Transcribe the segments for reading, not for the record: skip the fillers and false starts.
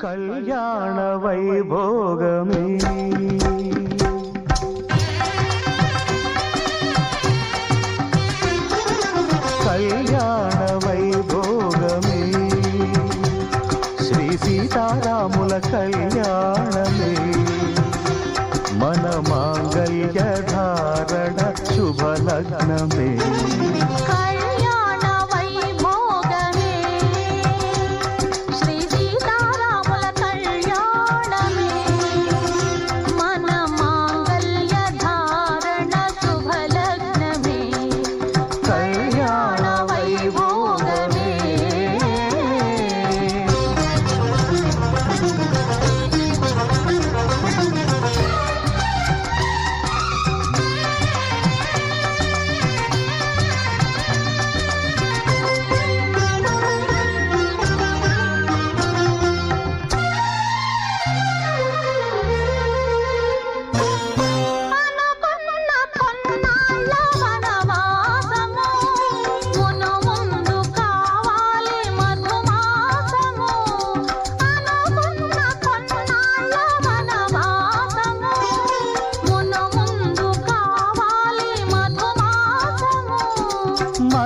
కళ్యాణ వైభోగమే కళ్యాణ వైభోగమే శ్రీ సీతారాముల కళ్యాణమే మన మాంగళ్య ధారణ శుభలగ్నమే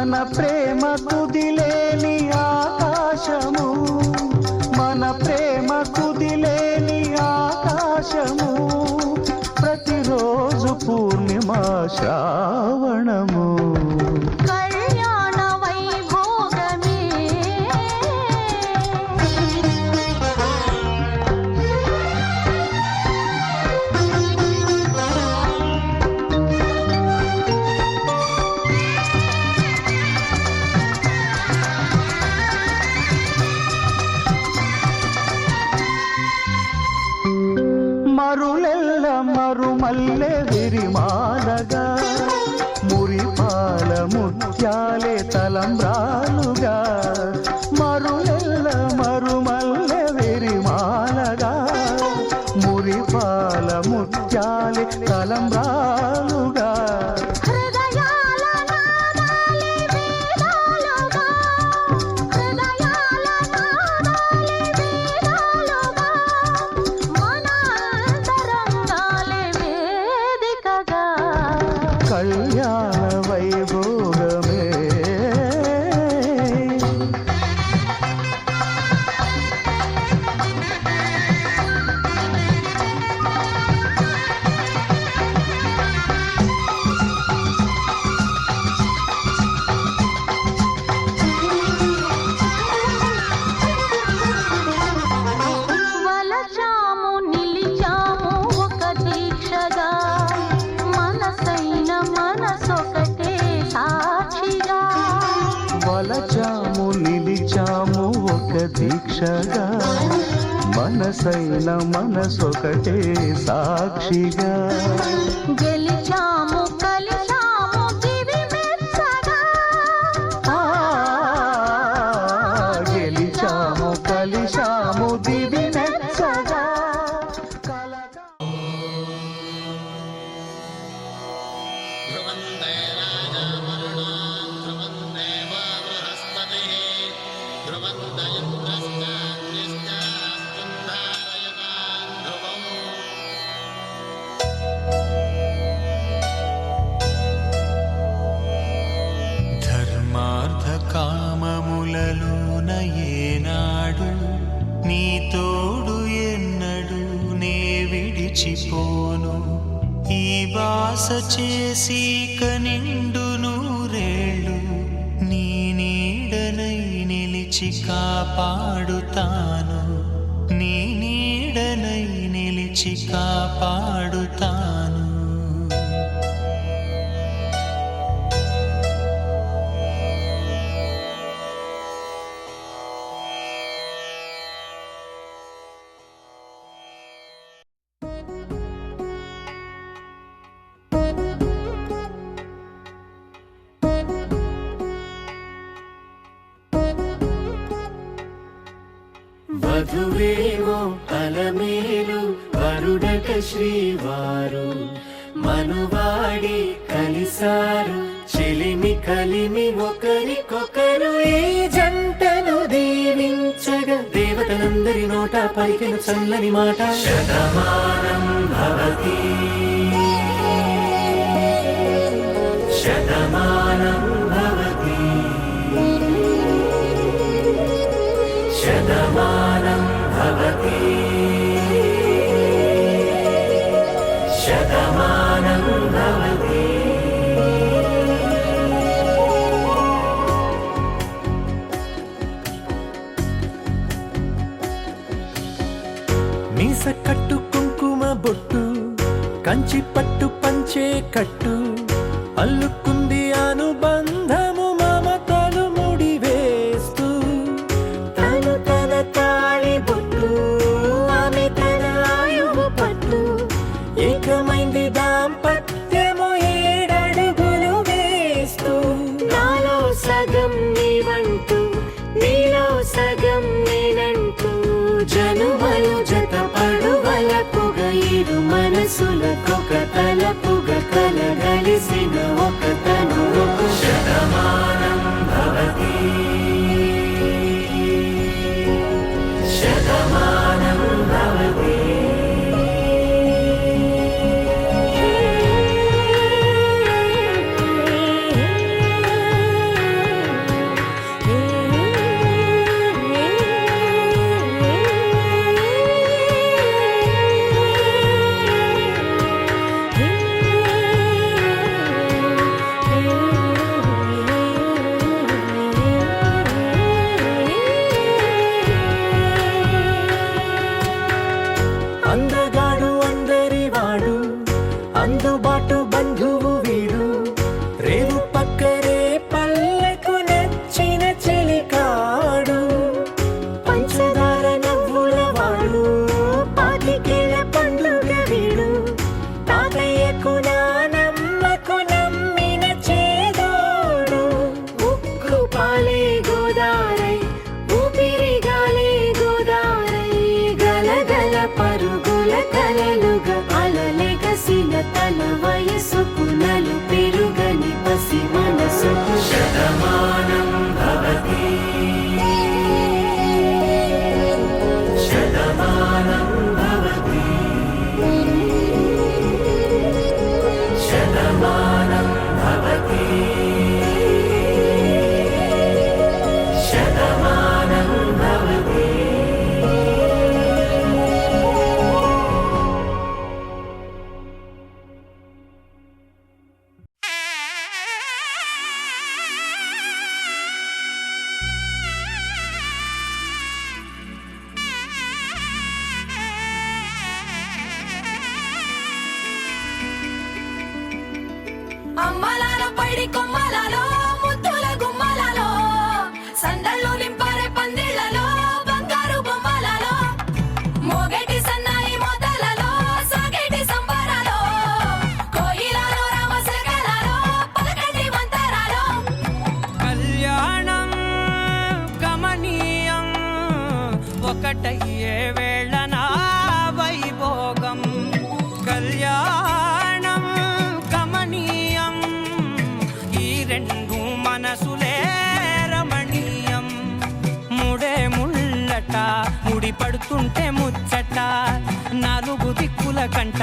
మన ప్రేమ కుదిలేని ఆకాశము మన ప్రేమ కుదిలేని ఆకాశము ప్రతిరోజు పూర్ణిమ శ్రావణము మరులెల్ల మరుమల్లె విరిమాలగా మురిపాల ముత్యాలే తలంబ్రాలుగా మరులెల్ల మరుమల్లె విరిమాలగా మురిపాల ముత్యాలే తలంబ్రాలుగా కళ్యాణ వైభోగమే వలచాము నిలిచాము ఒక దీక్షగా మనసైన మనసొకటే సాక్షిగా గెలిచాము కలిచాము దివి మెచ్చగా గెలిచాము కలిచాము దివి మెచ్చగా కామములలోన ఏనాడు నీ తోడు ఎన్నడు నే విడిచిపోను ఈ బాస చేసి కనిండు నూరేళ్ళు నీ నీడనై నిలిచి కాపాడుతాను నీ నీడనై నిలిచి కాపాడుతాను వధువేమో అలమేలు వరుడట శ్రీవారు మనువాడి కలిసారు చెలిమి కలిమి ఒకరికొకరు ఈ జంటను దీవించగా దేవతలందరి నోట పలికిన చల్లని మాట శతమానం భవతి శతమానం భవతి శతమానం భవతి శతమానం భవతి. మీస కట్టు కుంకుమ బొట్టు కంచి పట్టు పంచే కట్టు అల్లుకుంది అనుబంధము మమతలు ముడివేస్తూ తను తన తాళి బొట్టు ఆమె తన ఆయువు పట్టు ఏకమైంది దాంపత్యము 7 అడుగులు వేస్తూ నాలో సగం నీవంటూ నీలో సగం నేనంటూ జనుమలు జతపడువలపుగ ఇరు మనసులకొక తలపుగ కలగలిసిన ఒక తను శతమానం భవతి శతమానం భవతి. అందగాడు అందరివాడు అందుబాటు బంధువు వీడు రేవు పక్కరే పల్లెకు నచ్చిన చెలికాడు పంచదార నవ్వుల వాడు పాతికేల పండుగ వీడు తాతయ్యకు నానమ్మకు నమ్మిన చేదోడు ఉక్కు పాలే గోదారై ఊపిరి గాలే గోదారై గలగల పరుగుల కలలుగా అలలెగసిన తన వయసుకు నలు పెరుగని పసి మనసుకు శతమానం భవతి శతమానం భవతి శతమానం భవతి శతమానం భవతి. అమ్మలాలో పైడి కొమ్మలలో ముద్దుల గుమ్మలలో సందళ్ళు నింపారే పందిళ్లలో బంగారు బొమ్మలలో మోగేటి సన్నాయి మోతలలో సాగేటి సంబరాలో కోయిలలో రామశకలలో పలకటి మంతరాలో కళ్యాణం గమనీయం ఒకటయ్యే వేళనా వైభోగం కళ్యాణం గమనీయం ఈ రెండు మనసులే రమణీయం ముడే ముళ్ళట ముడి పడుతుంటే ముచ్చట 4 దిక్కుల కంట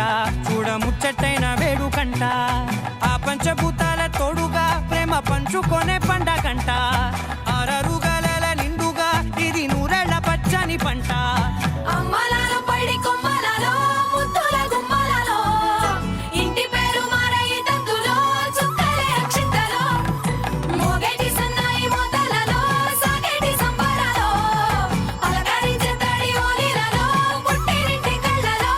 చూడ ముచ్చటైన వేడుకంట ఆ పంచభూతాల తోడుగా ప్రేమ పంచుకొనే పండగంట అరరుగలల నిండుగా ఇది 100 ఏళ్ల పచ్చని పంట అమ్మలాలో పైడి కొమ్మలలో ముద్దుల గుమ్మలలో ఇంటి పేరు మారయి తందులో చుక్కలే అక్షింతలో మోగేటి సన్నాయి మోతలలో సాగేటి సంబరాలో పలకరించే తడి ఓలిలలో పుట్టినింటి కళ్ళలో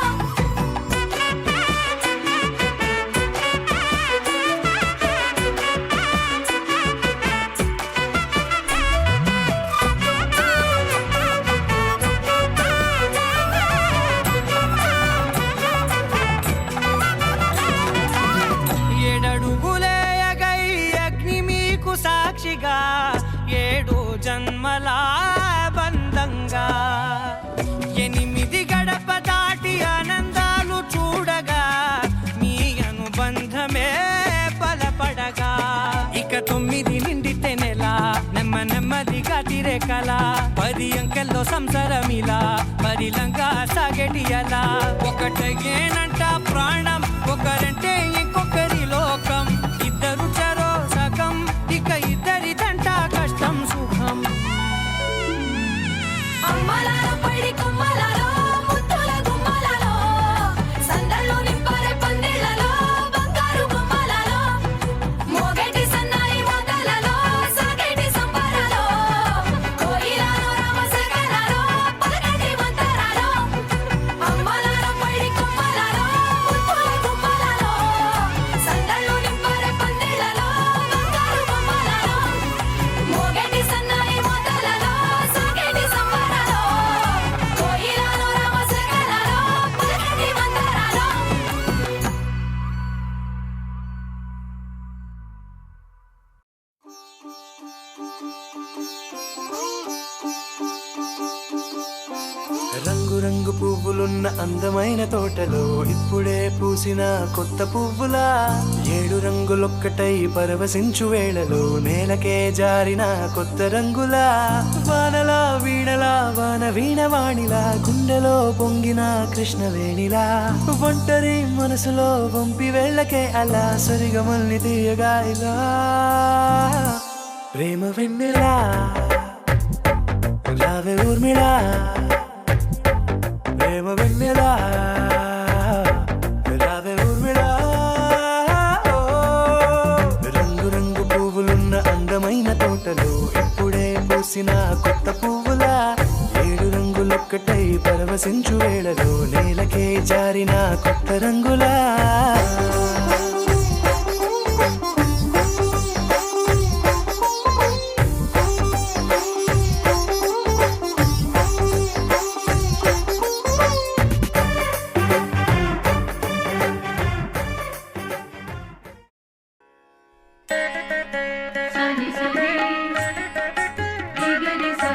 సాక్షిగా 7 జన్మల బంధంగా 8 గడప దాటి ఆనందాలు చూడగా మీ అనుబంధమే బలపడగా నెమ్మదిగా తిరే కల 10 అంకెల్లో సంసారమిలా పరిలంగా సాగేటియలా ఒకటేనంట ప్రాణం ఒకరంటే ఇంకొకరి లోకం ఇద్దరు చరో సగం ఇక ఇద్దరిదంట కష్టం సుఖం అమ్మలాల పడి కొమ్మలలో ముత్తుల గుమ్మలలో సందళ్ళు నింపరే పందిళ్ళలో బంగారు బొమ్మలలో మోగేటి సన్నాయి మోతలలో సాగేటి సంబరాలో కోయిలలో రామసగలలో పలకటి మంతరాలో అమ్మలాల పడి కొమ్మలలో ముత్తుల గుమ్మలలో సందళ్ళు నింపరే పందిళ్ళలో బంగారు బొమ్మలలో మోగేటి సన్నాయి మోతలలో సాగేటి సంబరాలో కోయిలలో రామసగలలో పలకటి మంతరాలో రంగు రంగు పువ్వులున్న అందమైన తోటలో ఇప్పుడే పూసిన కొత్త పువ్వులా 7 రంగులొక్కటై పరవశించు వేళలో నేలకే జారిన కొత్త రంగులా వానలా వీణలా వాన వీణవాణిలా గుండెలో పొంగిన కృష్ణవేణిలా ఒంటరి మనసులో వంపి వెళ్ళకే అలా సరిగమల్ని తీయగా ఇలా ప్రేమ వెన్నెలా రావే ఊర్మిళా ప్రేమ వెన్నెలా రావే ఊర్మిళా రంగు రంగు పువ్వులున్న అందమైన తోటలో ఇప్పుడే పూసిన కొత్త పువ్వులా 7 రంగులొక్కటై పరవశించు వేళలో నేలకే జారిన కొత్త రంగులా సని సని గిగని సా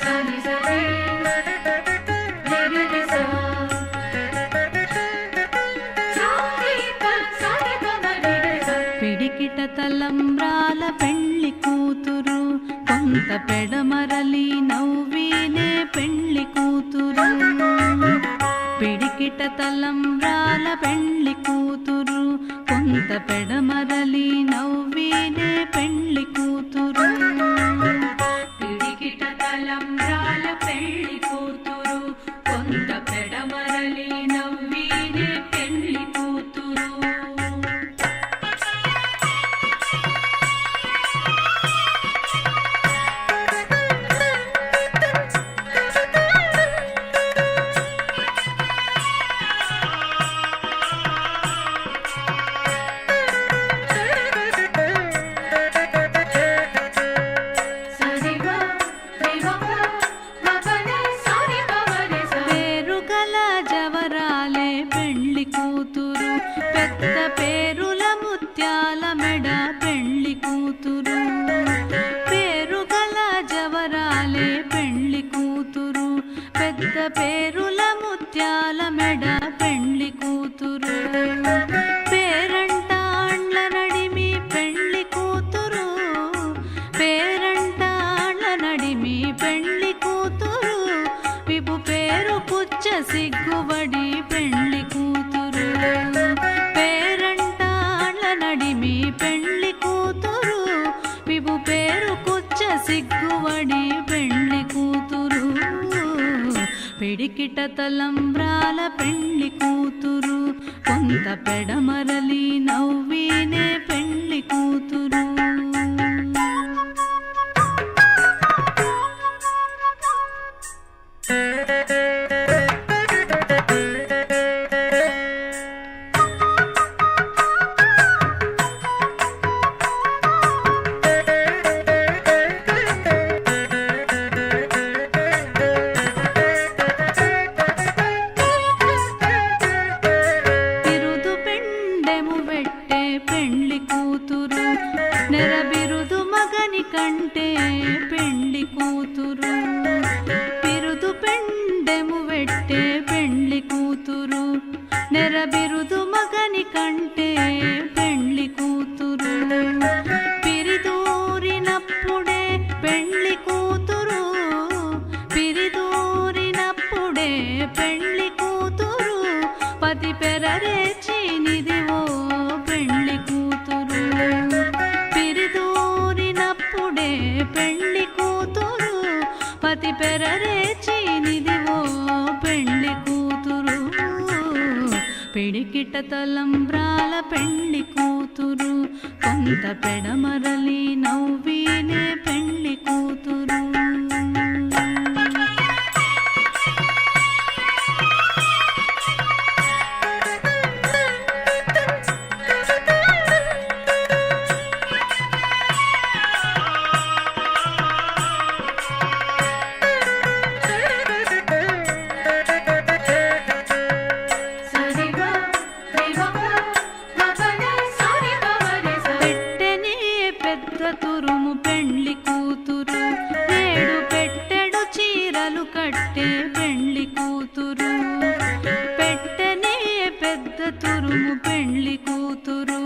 సని సని గిగని సా సాని పమరి సా పిడికిట తలంబ్రాల పెళ్లి కూతురు కొంత పెడమరలి నవ్వినే పెళ్లి కూతురు పిడికిట తలంబ్రాల పెళ్లి కూతురు కొంత పెడమరలి నవ్వినే పెళ్లి కూతురు పిడికిట తలంబ్రాల పెళ్లి కూతురు కొంత పెడమరలి నవ్వినే పెళ్లి కూతురు పేరుగల జవరాలే పెళ్లి కూతురు పెద్ద పేరుల ముత్యాల మెడ పెళ్లి కూతురు పేరుగల జవరాలే పెళ్లి కూతురు పెద్ద పేరుల ముత్యాల మెడ పెళ్లి కూతురు పేరంటాండ్ల నడిమి పెళ్లి కూతురు పేరంటాండ్ల నడిమి పెళ్లి కూతురు విపు పేరు పుచ్చ సిగ్గుబడి పెళ్లి కూతురు పేరంటాండ్ల నడిమి పెళ్లి కూతురు విపు పేరు కుచ్చ సిగ్గుబడి పెళ్లి కూతురు పిడికిట తలంబ్రాల పెళ్లి కూతురు కొంత పెడమరలి నవ్వినే పెళ్లి కూతురు బిరుదు పెండెము వెట్టే పెళ్లి కూతురు నెరబిరుదు మగని కంటే పెళ్లి కూతురు బిరుదు పెండెము వెట్టే పెళ్లి కూతురు నెరబిరుదు మగని కంటే పెళ్లి కూతురు పిరిదూరిన పెరరేచి నిదివో పెండ్లి కూతురు పిడికిట తలంబ్రాల పెండ్లి కూతురు కొంత పెడమరలి నవ్వినే పెండ్లి కూతురు పెట్టెనే పెద్ద తురుము పెండ్లి కూతురు నేడు పెట్టెడు చీరలు కట్టే పెండ్లి కూతురు పెట్టెనే పెద్ద తురుము పెండ్లి కూతురు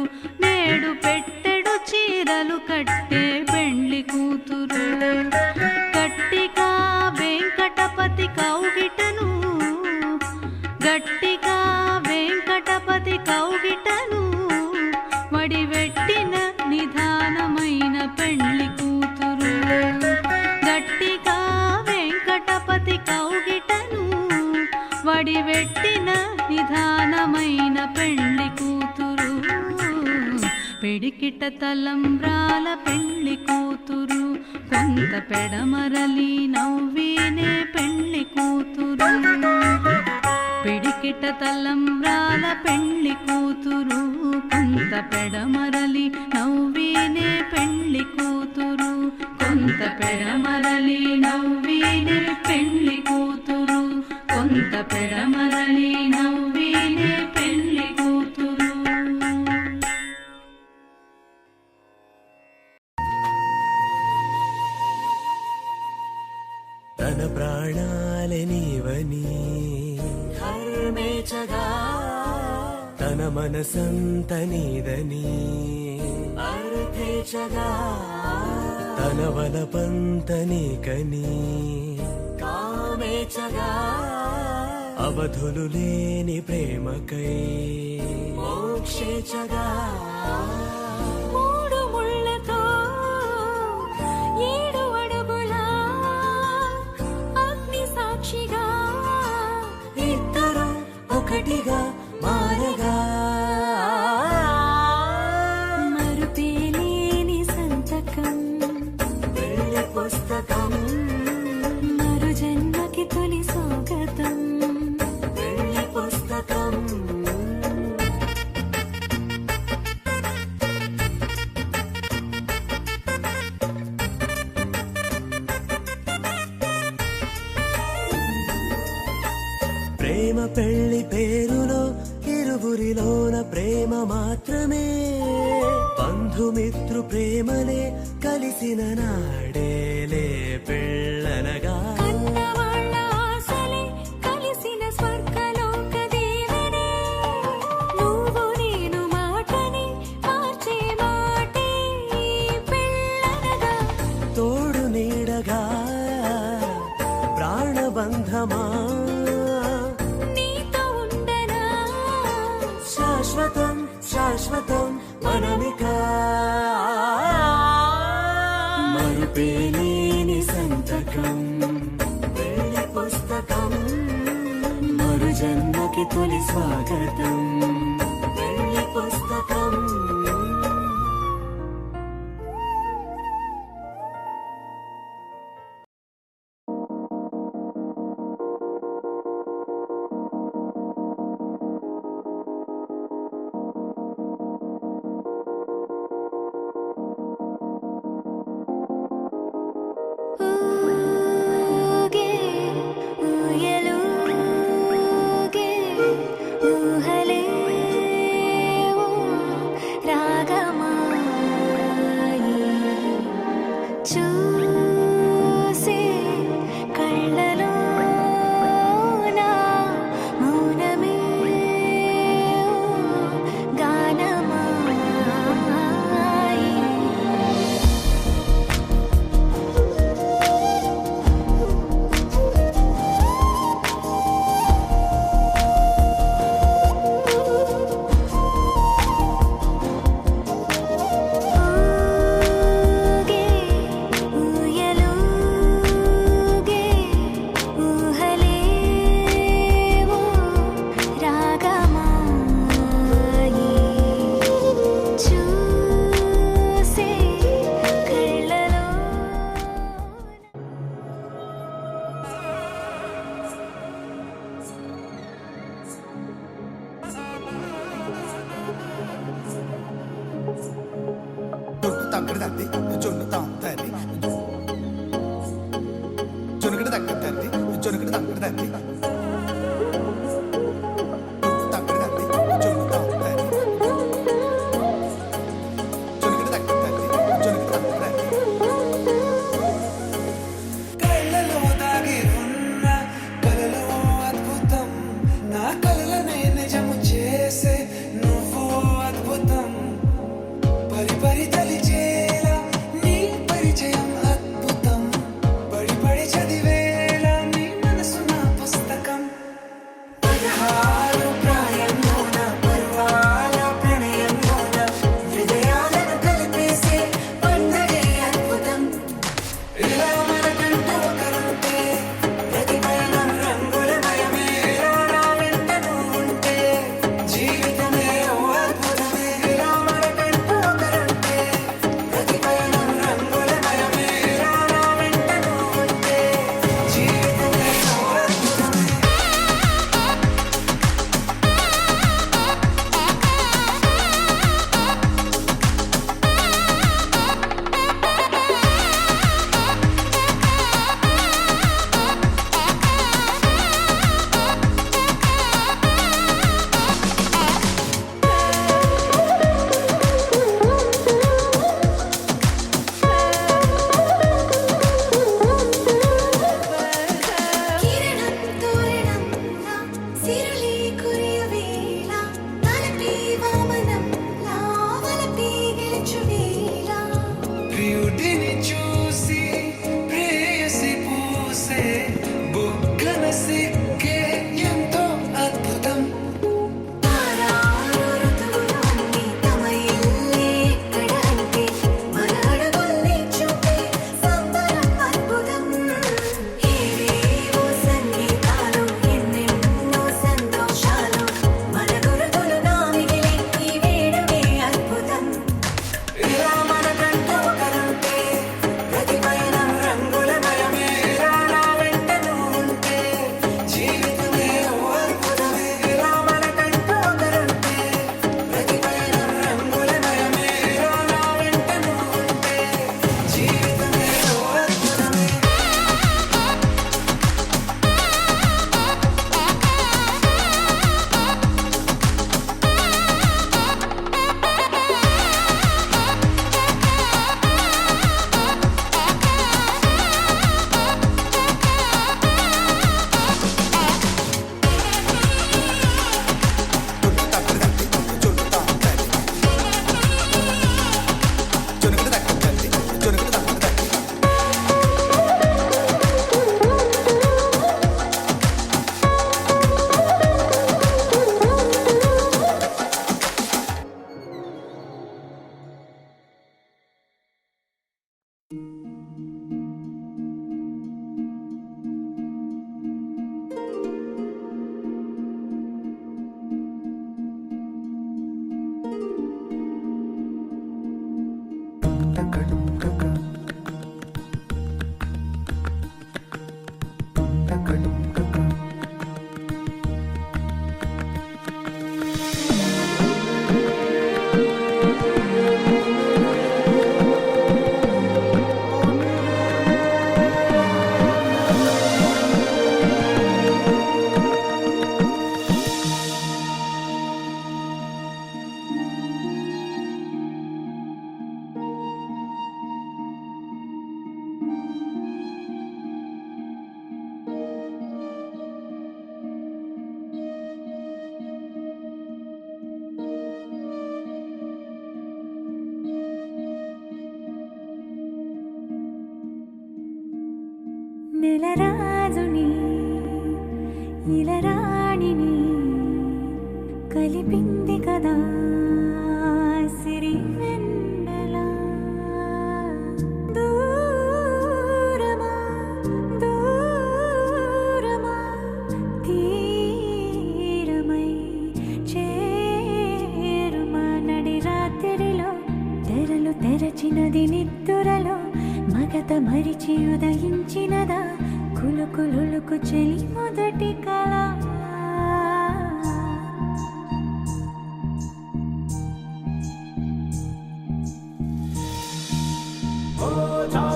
నేడు పెట్టెడు చీరలు కట్టే పెండ్లి కూతురు గట్టిగా వెంకటపతి కౌగిటను గట్టిగా వెంకటపతి కౌగిటను వడివెట్టిన నిధానమైన పెండ్లి కూతురు గట్టిగా వెంకటపతి కౌగిటను వడివెట్టిన నిధానమైన పెండ్లి కూతురు పిడికిట తలంబ్రాల పెండ్లి కూతురు కొంత పెడమరలి నవ్వినే పెండ్లి కూతురు పిడికిట తలంబ్రాల పెండ్లి కూతురు కొంత పెడమరలి నవ్వినే పెండ్లి కూతురు కొంత పెడమరలి నవ్వినే పెండ్లి కూతురు కొంత పెడమరలి నవ్వినే పెండ్లి కూతురు తన ప్రాణాలే నీవని ధర్మేచగా తన మనసంత నీదని అర్థేచగా తన వలపంత నీకని కామేచగా అవధులు లేని ప్రేమకై మోక్షేచగా మూడు ముళ్ళతో 7 అడుగుల అగ్ని సాక్షిగా ఇద్దరు ఒకటిగా మారగా మరుపేలేని సంతకం వెళ్ళి పుస్తకం మరు జన్మకి తొలి స్వాగతం వెళ్ళి పుస్తకం ప్రేమ పెళ్లి పేరులో ఇరువురిలోన ప్రేమ మాత్రమే బంధుమిత్రు ప్రేమలే కలిసిన నాడేలే పెళ్ళనగా కన్నవాళ్ళ ఆశలే కలిసిన స్వర్గలోక దీవెనే నువ్వు నేను మాటని మార్చే మాటే పెళ్ళనగా తోడు నీడగా ప్రాణబంధమా నీతో ఉండనా శాశ్వతం శాశ్వతం మనమిక మరుపేలేని సంతకం వెళ్ళి పుస్తకం మరు జన్మకి తొలి స్వాగతం వెళ్ళి పుస్తకం ఊగే ఊయలూగే ఊహలే ఓ రాగమాయి చూసే కళ్ళలోన మౌనమే ఓ గానమాయి ఊగే తక్కడదండి జొన్ను తాంతండి జొనుకడ తక్కడండి జొనుకడ తక్కడదండి తక్కడదండి జొన్ను తాంతండి జొనుకడ తక్కడండి జొనుకడ తక్కడండి కళ్ళలో దాగి ఉన్న కలలో అద్భుతం నా కలలనే నిజము చేసే నువ్వు అద్భుతం పరి పరి తలిచేలా నీ పరిచయం అద్భుతం పడి పడి చదివేలా నీ మనసు నా పుస్తకం 16 ప్రాయంలోన పర్వాల ప్రణయంలోన హృదయాలను కలిపేసే పండగే అద్భుతం ఇలా మనకంటూ ఒకరుంటే ప్రతిపైన రంగులమయమే ఇలా నా వెంట నువ్వుంటే జీవితమే ఓ అద్భుతమే ఇలా మనకంటూ ఒకరుంటే ప్రతిపైన రంగులమయమే ఇలా నా వెంట నువ్వుంటే జీవితమే ఓ అద్భుతమే కిరణం తోరణంలా సిరులి కురియవేళ తలపి వామనంలా వలపి గెలుచువేళ ప్రియుడిని చూసి ప్రేయసి పూసే బుగ్గన సిగ్గే ఎంతో అద్భుతం తారారు ఋతువులోని తమ ఇల్లే ఎక్కడ అంటే మన అడుగుల్ని చూపే సంబరం అద్భుతం ఏవేవో సంగీతాలు ఎన్నెన్నో సంతోషాలు మన గురుతులుగా మిగిలే ఈ వేడుకే అద్భుతం ఇలా మనకంటూ ఒకరుంటే ప్రతిపైన రంగులమయమే ఇలా నా వెంట నువ్వుంటే జీవితమే ఓ అద్భుతమే ఇలా మనకంటూ ఒకరుంటే ప్రతిపైన రంగులమయమే ఇలా నా వెంట నువ్వుంటే జీవితమే ఓ అద్భుతమే తక్కడదండి జొన్ను తాంతండి జొనుకడ తక్కడండి జొనుకడ తక్కడండి నెలరాజుని ఇలరాణిని కలిపింది కదా సిరి వెన్నెల దూరమా దూరమా తీరమై చేరుమా నడి రాత్రిలో తెరలు తెరచినది నిద్దురలో మగత మరిచి ఉదయించినదా కులుకులుకు చెలి మొదటి కళ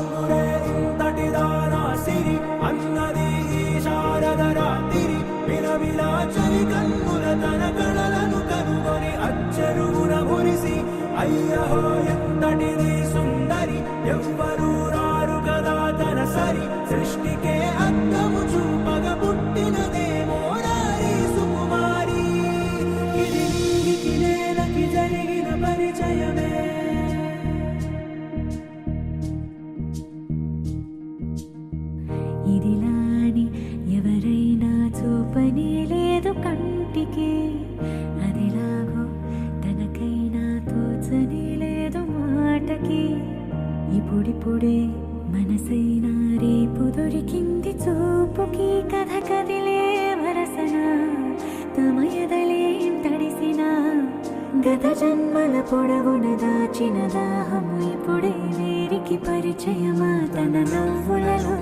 పొంగురే ఇంతటి దానా సిరి అన్నది ఈ శారద రాత్రి విలవిలా చలి కన్నుల తన కళలను కనుగొని అచ్చరుగున మురిసి అయ్యహో ఎంతటిది సుందరి ఎవ్వరూ రారు కదా తన సరి సృష్టికే అద్దము చూపగ పుట్టినదేమో నారీ సుకుమారి ఇది నీకి నేలకి జరిగిన పరిచయమే ఇదిలాని ఎవరైనా చూపనే లేదు కంటికి అదిలాగో తనకైనా తోచనే లేదు మాటకి ఇప్పుడిప్పుడే మనసైనా రేపు దొరికింది చూపుకి కథ కదిలే వరసన తమ ఎదలేం తడిసిన గత జన్మల పొడవున దాచిన దాహము ఇప్పుడే వీరికి పరిచయమా తన నవ్వులలో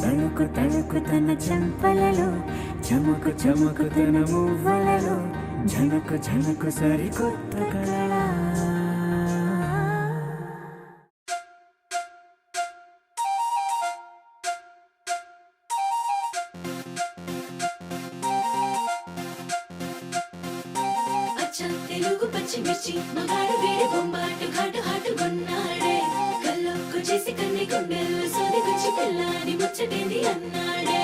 తణుకు తణుకు తన చెంపలలో చముకు చముకు తన మువ్వలలో ఝనకు ఝనకు సరికొత్త కళ తెలుగు పచ్చిమిర్చి మగాడు వీడి బొమ్బాటు ఘాటు హాటు కొన్నాడే కల్లోకు చేసి కన్ని గుండెల్లో సోదిగుచ్చి పిల్లాని ముచ్చటేంది అన్నాడే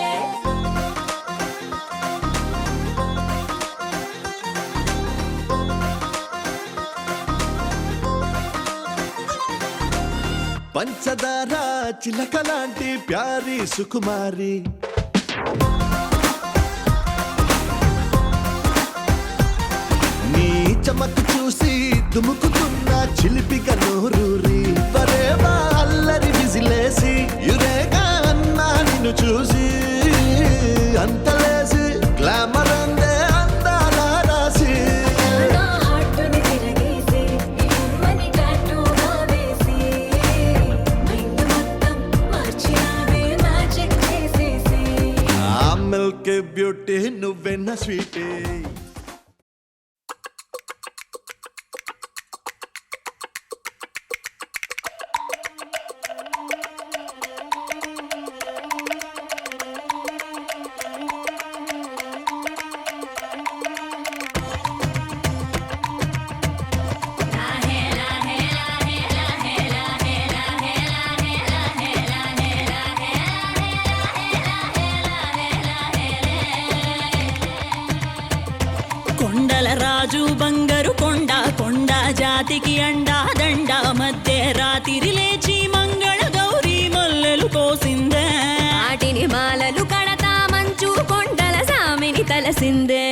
పంచదార చిలకలాంటి ప్యారి సుకుమారి నీ చమకు చూసి దుముకుతున్న చిలిపిక నోరూరి పరేవా అల్లరి విజిలేసి యురేగా అన్నా నిన్ను చూసి అంతలేసి గ్లామర్ అందే అందాల రాసి మిల్క్ బ్యూటీ నువ్వెన్న స్వీటే కొండల రాజు బంగారు కొండ కొండ జాతికి అండా దండ మధ్య రాత్రి లేచి మంగళ గౌరీ మల్లెలు కోసిందే వాటిని మాలలు కడతా మంచు కొండల సామిని తలసిందే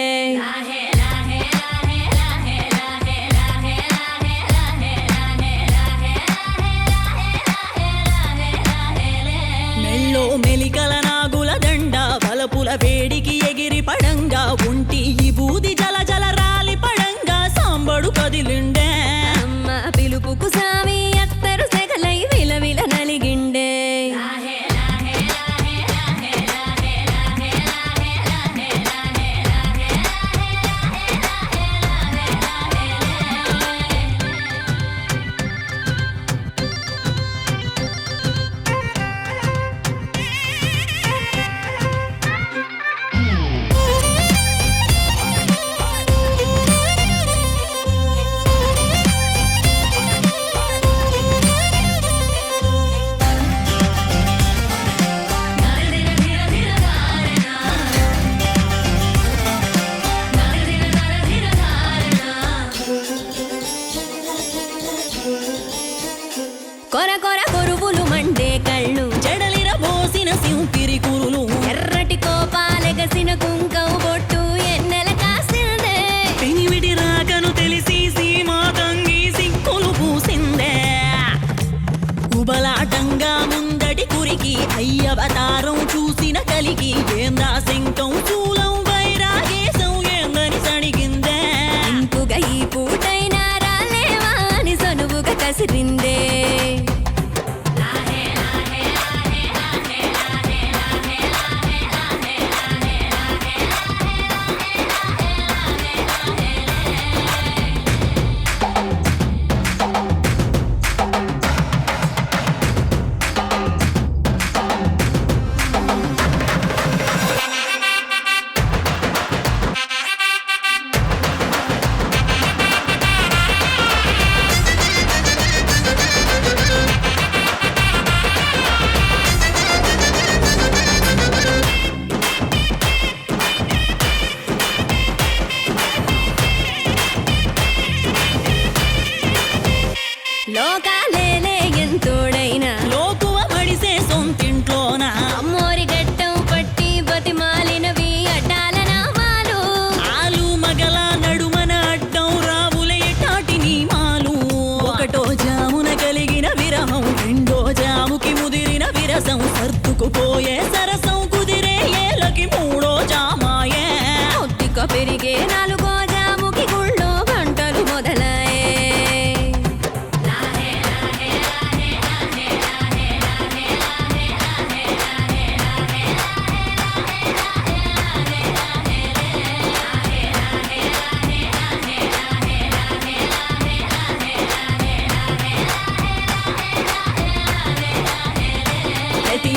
మెల్లో మెలికల నాగుల దండ బలపుల వేడికి ఎగిరి పడంగా ఒంటి ఈ బూది జల జల రాలి పడంగా సాంబడు కదిలిండే అమ్మ పిలుపుకు సామి అత్తరు సెగలై విలవిల నలిగిండే కొర కొర కొరువులు మండే కళ్ళు జడలిర పోసిన సింపిరి కురులు ఎర్రటి కోపాలెగసిన కుంకం బొట్టు ఎన్నెల కాసిందే పెనివిడి రాకను తెలిసి సీమా తంగి సిక్కులు పూసిందే ఉబలాటంగా ముందడి కురికి అయ్యవతారం చూసిన కలిగి ఏందా శంకం చూలం వైరాగేశం ఏందని సణిగిందే ఇంపుగా ఈ పూటైనా రాలేవా అని సనువుగా కసిరిందే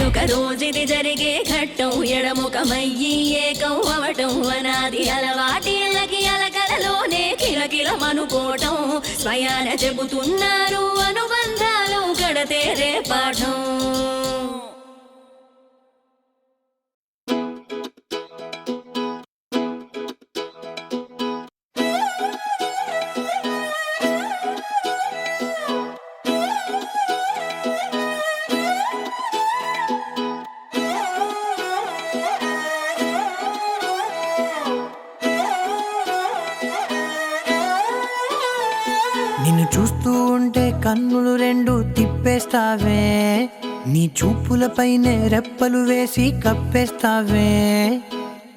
ఒక రోజుది జరిగే ఘట్టం ఎడముఖమయ్యి ఏకం అవటం అనాది అలవాటిళ్ళకి అలకలలోనే కిలకిలమనుకోవటం స్వయాన చెబుతున్నారు అనుబంధాలు గడతేరే పాఠం. నిన్ను చూస్తూ ఉంటే కన్నులు రెండు తిప్పేస్తావే, నీ చూపులపైనే రెప్పలు వేసి కప్పేస్తావే.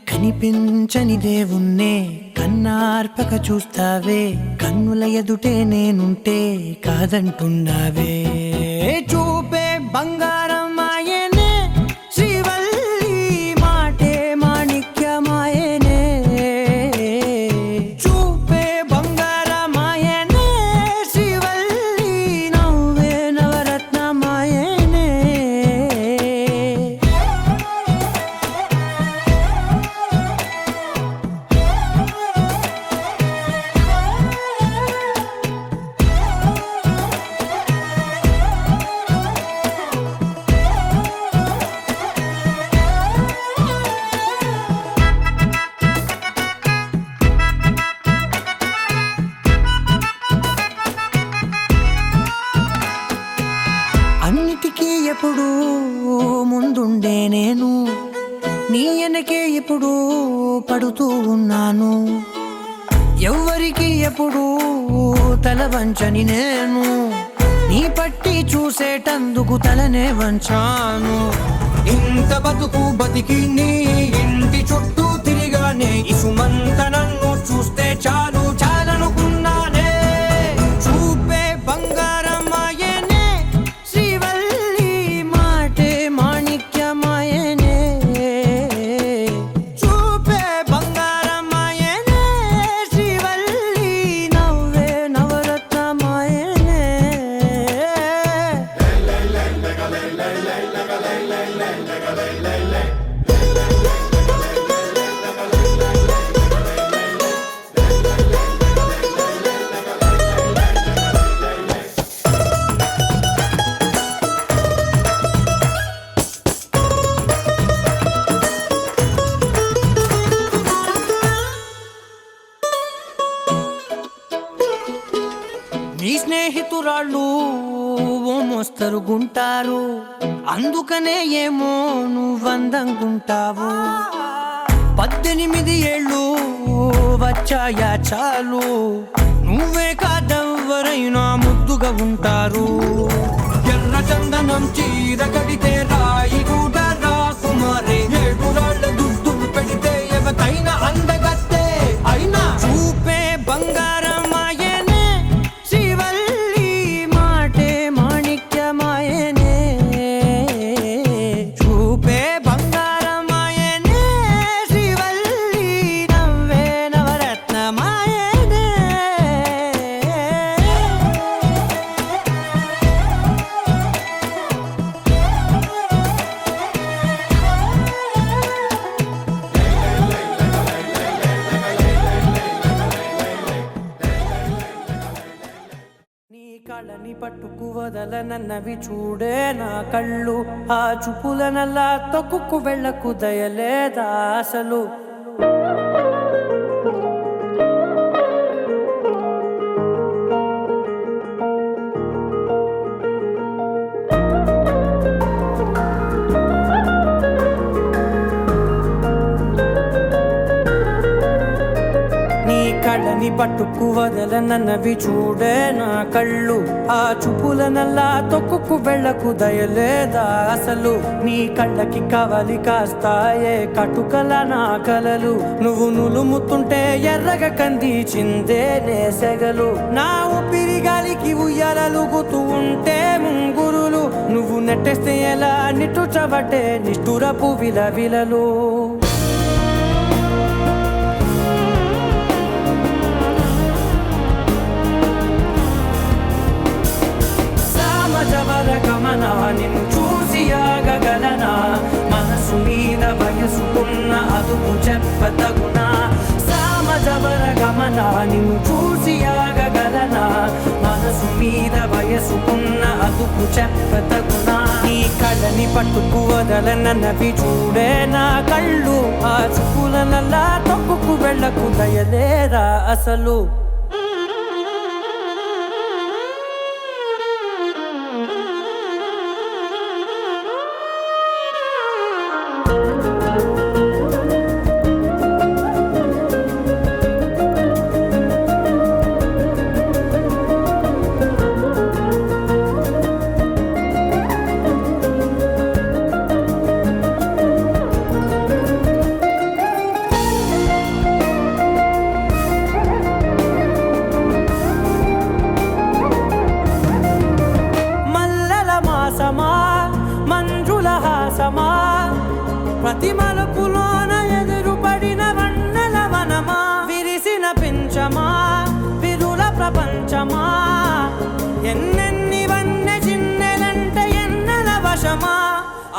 కనిపించని దేవుణ్ణే కన్నార్పక చూస్తావే, కన్నుల ఎదుటే నేనుంటే కాదంటున్నావే. చూపే బంగారం ఆయనే శ్రీవల్లి మాటే మాణిక్యమాయనే. చూపే బంగారం ఆయనే శ్రీవల్లి నవ్వే నవరత్నమాయనే. అన్నిటికీ ఎప్పుడు ముందుండే నేను, నీ వెనకే ఎప్పుడు పడుతూ ఉన్నాను. ఎవ్వరికి ఎప్పుడు తల వంచని నేను, నీ పట్టి చూసేటందుకు తలనే వంచాను. ఇంత బతుకు బతికి నీ ఇంటి చుట్టూ తిరిగానే, ఇసుమంత నన్ను చూస్తే చాలు చాలనుకున్నానే. చూపే బంగారం ఆయనే శ్రీవల్లి మాటే మాణిక్యమాయనే. చూపే బంగారం ఆయనే శ్రీవల్లి నవ్వే నవరత్నమాయనే. నీ స్నేహితురాళ్ళు ఓ మోస్తరుగుంటారు, అందుకనే ఏమో నువ్వందంగుంటావు. 18 ఏళ్ళు వచ్చాయా చాలు, నువ్వే కాదెవ్వరైనా ముద్దుగా ఉంటారు. ఎర్ర చందనం చీర కడితే రాయి కూడా రాకుమారే, 7 రాళ్ళ దుద్దులు పెడితే ఎవతైనా అందగత్తే అయినా. చూపే బంగారం ఆయనే శ్రీవల్లి మాటే మాణిక్యమాయనే. చూపే బంగారం ఆయనే శ్రీవల్లి నవ్వే నవరత్నమాయనే. నీ కళ్ళని పట్టుకు వదలనన్నవి చూడే నా కళ్ళు, ఆ చూపులనల్లా తొక్కుకు వెళ్ళకు దయలేదా అసలు. కళ్ళని పట్టుకు వదలనన్నవి చూడే నా కళ్ళు, ఆ చూపులనల్లా తొక్కుకు వెళ్ళకు దయలేదా అసలు. నీ కళ్ళకి కవలి కాస్తాయే కటుకల నా కలలు, నువ్వు నులుముతుంటే ఎర్రగ కంది చిందే నేసెగలు. నా ఊపిరి గాలికి ఉయ్యాలలుగుతూ ఉంటే ముంగురులు, నువ్వు నెట్టేస్తే ఎలా నిట్టుచబట్టే నిష్ఠురపు విలవిలలు. గమన నిన్ను చూసి ఆగగల అదుపు చెప్పతగునా సామజవర గమన నిన్ను చూసి ఆగగలనా మనసు మీద వయసుకున్న అదుపు చెప్పతగునా నీ కళ్ళని పట్టుకు వదలనన్నవి చూడే నా కళ్ళు ఆ చూపులనల్లా తొక్కుకు వెళ్ళకు దయలేరా అసలు మంజుల హాసమా ప్రతి మలుపులోన ఎదురుపడిన వన్నెల వనమా విరిసిన పించమా విరుల ప్రపంచమా ఎన్నెన్ని వన్నె చిన్నెలంటే ఎన్నెల వశమా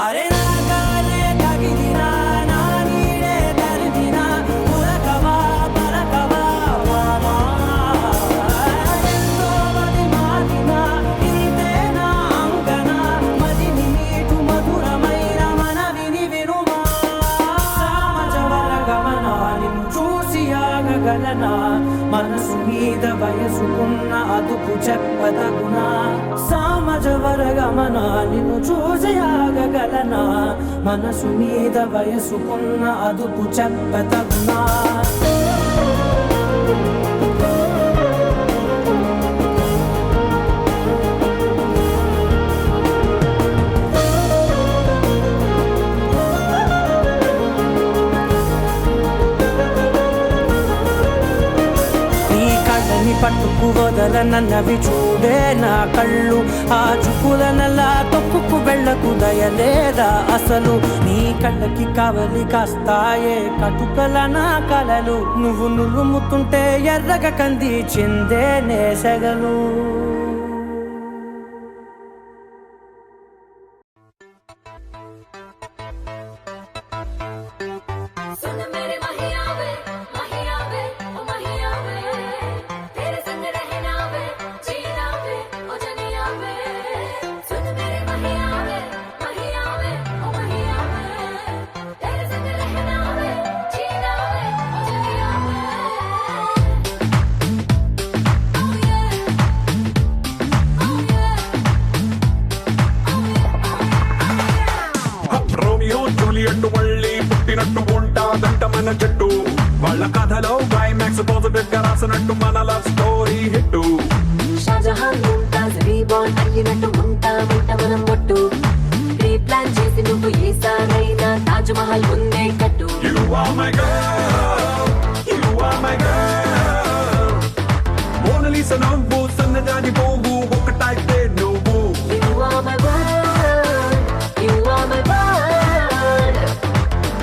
అరే నాగాలే తగిలినా నా నీడే తరిమినా పులకవా పలకవా వామా ఎంతో మది మాదినా ఇంతేనా అంగన మదిని నీటు మధురమైన మనవిని వినుమా సామజవర గమన నిన్ను చూసి ఆగగలనా మనసు మీద వయసుకున్న అదుపు చెప్పదగునా సామజవర గమన నిన్ను చూసి ఆగగలనా మనసు మీద వయసుకున్న అదుపు చెప్పదగునా పట్టుకు వదలనన్నవి చూడే నా కళ్ళు ఆ చూపులనల్లా తొక్కుకు వెళ్ళకు దయలేదా అసలు నీ కళ్ళకి కవలి కాస్తాయే కటుకల నా కలలు నువ్వు నులుముతుంటే ఎర్రగ కంది చిందే నేసగలు చెట్టు వాళ్ళ కథలో క్లైమాక్స్ పాజిటివ్ గా రాసినట్టు మన love story hit Shahjahan Mumtaz reborn అయ్యినట్టు ఉంటా మనం ఒట్టు ప్రీ ప్లాన్ చేసి నువ్వు ఈసారైనా తాజ్ మహల్ ముందే కట్టు You are my girl, you are my girl మోనలీసా నవ్వు సన్నజాజి పువ్వు ఒకటైతే నువ్వు You are my world, you are my world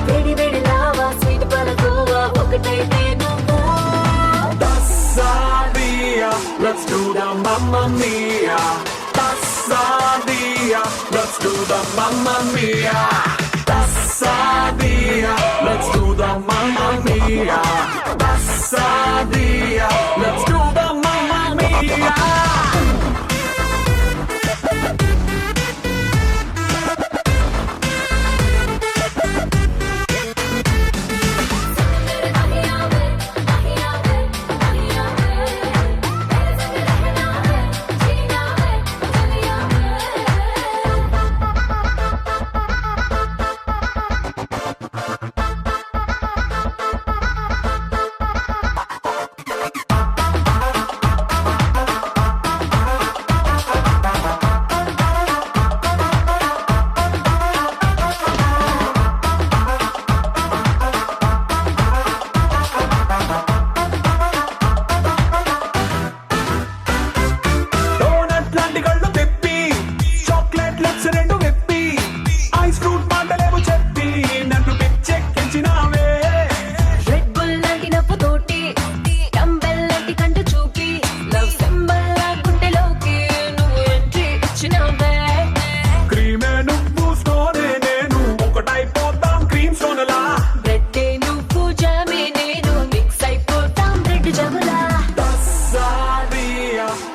వేడి వేడి లావా స్వీట్ పలకోవా ఒకటైతే నువ్వు Tassadia, let's do the Mamma Mia Tassadia, let's do the Mamma Mia Tassadia, let's do the Mamma Mia Tassadia, let's do the Mamma Mia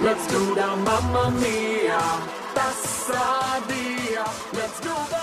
Let's do the Mamma Mia, Tassadia. Let's do the